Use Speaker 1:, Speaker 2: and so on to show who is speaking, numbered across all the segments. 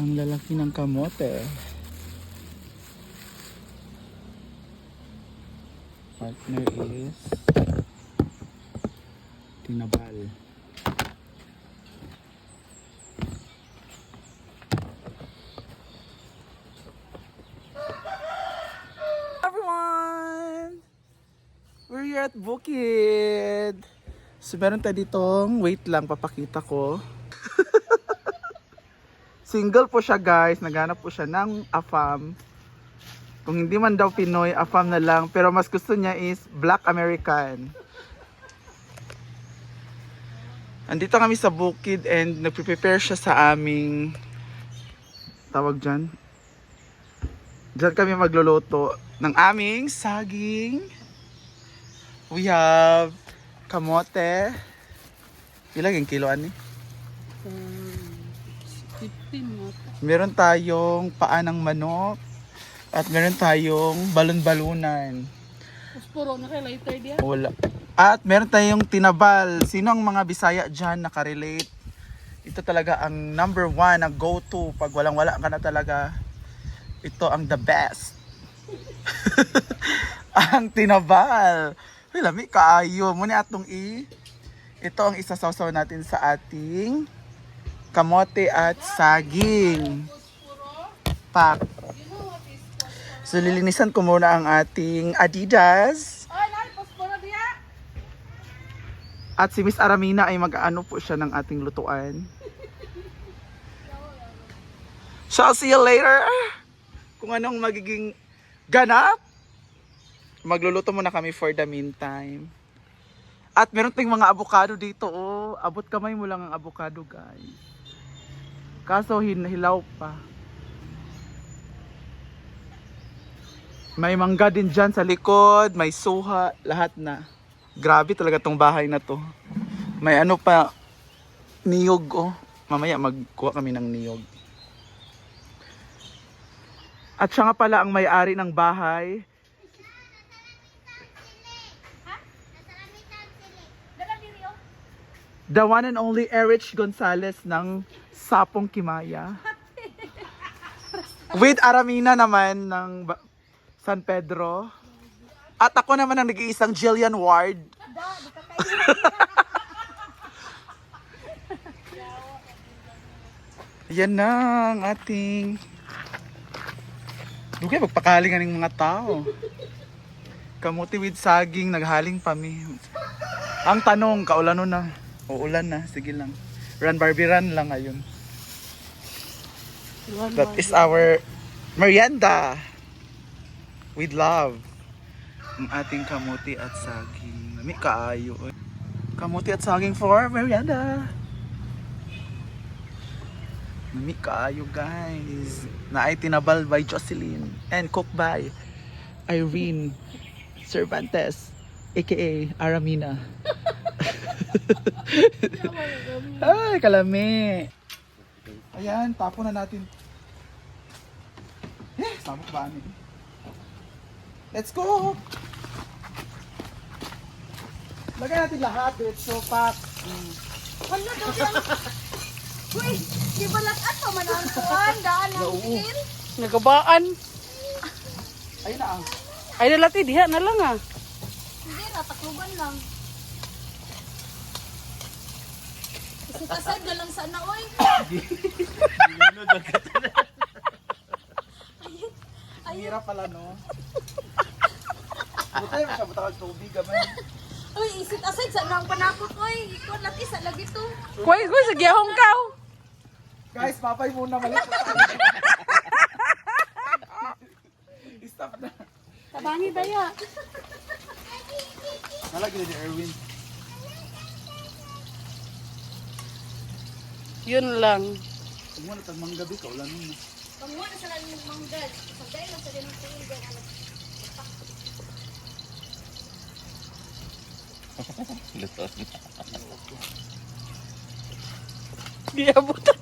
Speaker 1: Ang lalaki ng kamote. Partner is tinabal. Everyone! We're here at Bukid. So meron tayo ditong, wait lang, papakita ko. Single po siya guys, naghanap po siya ng AFAM. Kung hindi man daw Pinoy, AFAM na lang. Pero mas gusto niya is Black American. Andito kami sa Bukid and nagpe-prepare siya sa aming tawag dyan. Diyan kami magluluto ng aming saging. We have kamote. Ilang yung kiloan ni?
Speaker 2: 15 mo.
Speaker 1: Meron tayong paa ng manok. At meron tayong balon-balunan.
Speaker 2: Puspuro na kay lighter diya.
Speaker 1: Wala. At meron tayong tinabal. Sino ang mga Bisaya dyan nakarelate? Ito talaga ang number one, ang go-to. Pag walang-wala ka na talaga, ito ang the best. Ang tinabal. Uy, lami kaayo. Muna atong ito ang isasawsaw natin sa ating kamote at saging. Pak. So lilinisan ko muna ang ating Adidas. At si Miss Aramina ay mag-ano po siya ng ating lutuan. So I'll see you later. Kung anong magiging ganap. Magluluto muna kami for the meantime. At meron tayong mga avocado dito. Oh. Abot kamay mo lang ang avocado guys. Kaso hilaw pa. May mangga din dyan sa likod. May suha. Lahat na. Grabe talaga tong bahay na to. May ano pa. Niyog oh. Mamaya magkuha kami ng niyog. At siya nga pala ang may-ari ng bahay. The one and only Erich Gonzalez ng Sapong Kimaya. With Aramina naman ng San Pedro. At ako naman ang nag-iisang Jillian Ward. Yan na ang ating... Dugay, magpakalingan ng mga tao. Kamuti with saging, naghaling pami. Ang tanong, kaulano na. Uulan na, sige lang. Run Barbie run lang ngayon. That is our merienda. With love. Ang ating kamuti at saging. Nami kaayo. Kamuti at saging for merienda. Nami kaayo guys. Na ay tinabal by Jocelyn. And cooked by Irene Cervantes. AKA Aramina. Ay, kalami. Ayan, tapon na natin. Sabok ba amin? Let's go! Lagay natin lahat. So, pak.
Speaker 3: Wala daw yan. Uy, di ba lahat pa manantuan? Daan ang tingin?
Speaker 2: Nagabaan.
Speaker 1: Ayun na ang.
Speaker 2: Ay nalati diha na lang ah.
Speaker 3: Hindi na, takluban lang. Kasi kasad na lang sana, oy.
Speaker 1: Ang hirap pala, no? Buta yung siya, buta ka tubig, gamay.
Speaker 3: Uy, isit aside sa nang panakot, oy. Ikaw lati sa lagi to.
Speaker 2: Kuy sa gihong kaw.
Speaker 1: Guys, papay muna, malit. Stop na.
Speaker 2: Tabangi daya.
Speaker 1: Nalagyan ni Erwin.
Speaker 2: Yun lang.
Speaker 1: Huwag mo na tagmang gabi ka, ulan mo.
Speaker 3: Panguha na sa lang yung manggal. Sabay lang sa ganun tingin.
Speaker 2: Giabutan.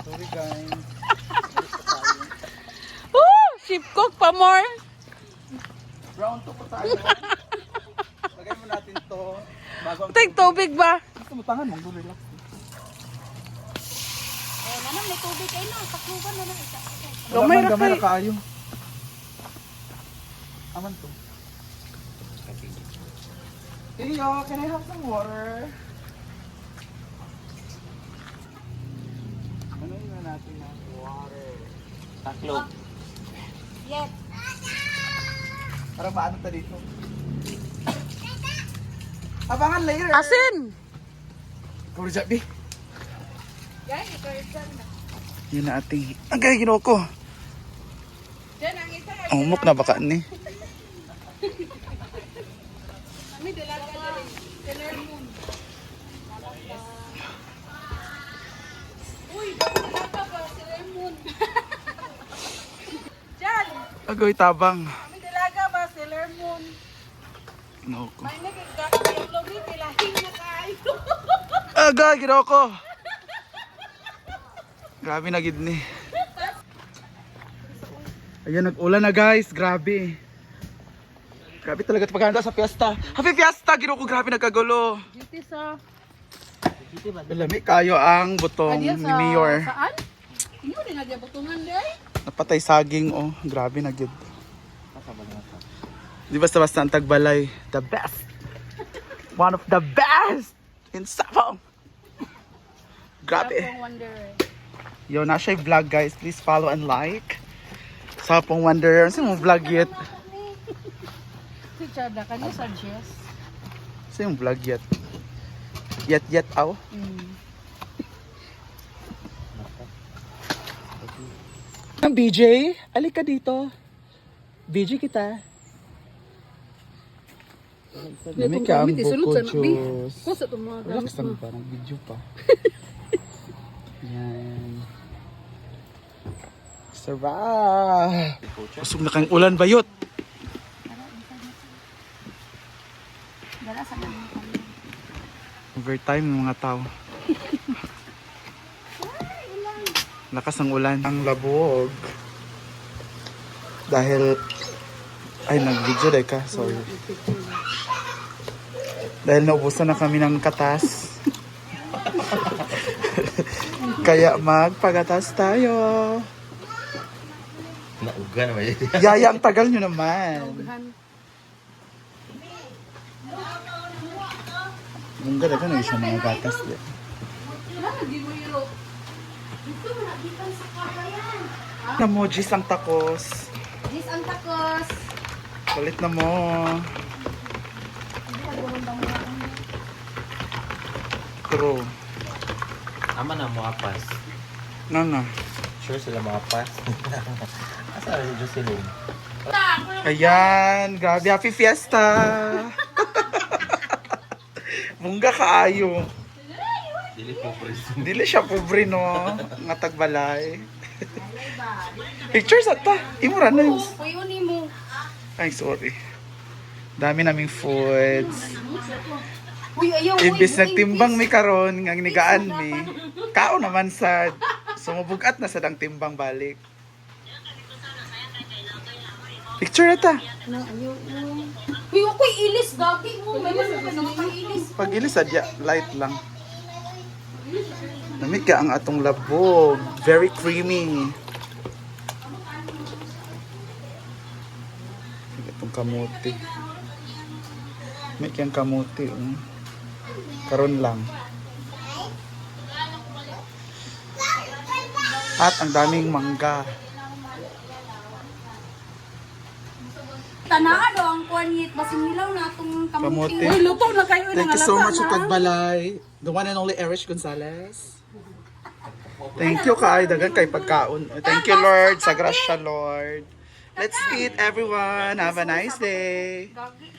Speaker 1: Sorry guys.
Speaker 2: Ship cook pa more.
Speaker 1: Round 2 pa tayo. Lagay mo natin to. Bago ang
Speaker 2: Take tubig ba?
Speaker 1: gusto mo tangan mo, relax.
Speaker 3: Oh, Ano, may tubig kayo na. Sakluban na lang isa.
Speaker 2: Gamay ra
Speaker 1: Gamay
Speaker 2: kay.
Speaker 1: ra kaayo. Aman to. Iyo, can I have some water? Ano yun natin na water? Taklog.
Speaker 3: Yes.
Speaker 1: Para maano ta dito? Abangan later!
Speaker 2: Asin.
Speaker 1: Kuro Jabi.
Speaker 3: Yan, ito yung dyan.
Speaker 1: Yun na ating... Ang gaya ginawa ko.
Speaker 3: Dyan ang isa.
Speaker 1: Umok na baka ni.
Speaker 3: Kami dalaga na rin. Sailor Moon. Uy, dalaga ba? Sailor Moon. Dyan.
Speaker 1: Agoy tabang.
Speaker 3: Kami dalaga ba? Sailor Moon.
Speaker 1: No ko.
Speaker 3: May nagkakayang logi. Pilahing na kayo.
Speaker 1: Agay ginawa ko. Grabe na gid ni. Ayan, nag-ulan na guys. Grabe. Grabe talaga paghanda sa piyesta. Happy Fiesta! Ginawa ko grabe nagkagulo.
Speaker 2: Dito sa
Speaker 1: Lami kayo ang butong
Speaker 2: Adiya
Speaker 1: ni
Speaker 2: sa
Speaker 1: Mayor.
Speaker 2: saan? Inyo din na butungan day.
Speaker 1: Napatay saging oh. Grabe na gid. Di basta-basta ang tagbalay. The best. One of the best in Sabong. Grabe.
Speaker 2: Sapong Wonder.
Speaker 1: Yo, na siya vlog guys. Please follow and like. Sapong Wanderer. Ano mo vlog yet?
Speaker 2: Si Chada, can you suggest?
Speaker 1: Ano yung vlog yet? Yet aw? Ang BJ, alik ka dito. BJ kita. Dami ka ang buko juice.
Speaker 2: Ko sa itong mga gamit
Speaker 1: Relax lang
Speaker 2: mo.
Speaker 1: parang video pa. Yan. Sarap! Usog na kang ulan bayot.
Speaker 3: Dala sa mga.
Speaker 1: Overtime ng mga tao. Lakas ng ulan. Ang labog. Dahil... Ay, nag-video dahil ka. Sorry. Dahil naubusan na kami ng katas. Kaya magpagatas tayo.
Speaker 4: Nauga naman yun.
Speaker 1: Yaya, ang tagal nyo naman. Ang ganda ka na siya mga gatas. Emojis ang takos.
Speaker 3: This ang takos.
Speaker 1: Kulit na mo. True.
Speaker 4: Ama na mo apas.
Speaker 1: Nana.
Speaker 4: Sure sila mo apas. Asa rin si Jocelyn?
Speaker 1: Ayan, grabe. Happy Fiesta! Mungga kaayo.
Speaker 4: Dili po pres.
Speaker 1: Dili siya pobre no. Nga tagbalay. Pictures ata. Imura na yun.
Speaker 3: Puyunin mo.
Speaker 1: Ay, sorry. Dami naming foods.
Speaker 3: Uy, ayaw.
Speaker 1: Ibis nagtimbang mi karon nga nigaan mi. Kao naman sa sumubugat na sa dang timbang balik. Picture ata.
Speaker 3: Uy, ako'y ilis. Gagi mo. May mas naman ilis.
Speaker 1: Pag ilis adya, light lang. Namig ka ang atong labog. Very creamy. Itong kamuti. May kang kamuti. Karon lang. At ang daming mangga.
Speaker 3: Tanaan do ang kuanit. Basing nilaw na itong
Speaker 1: Kamuti.
Speaker 3: kamuti.
Speaker 2: Uy, luto na kayo.
Speaker 1: Thank you so much sa Tagbalay. The one and only Erich Gonzalez. Thank you kay dagan kay pagkaon. Thank you Lord sa grasya Lord. Let's eat everyone. Have a nice day.
Speaker 3: Gagi.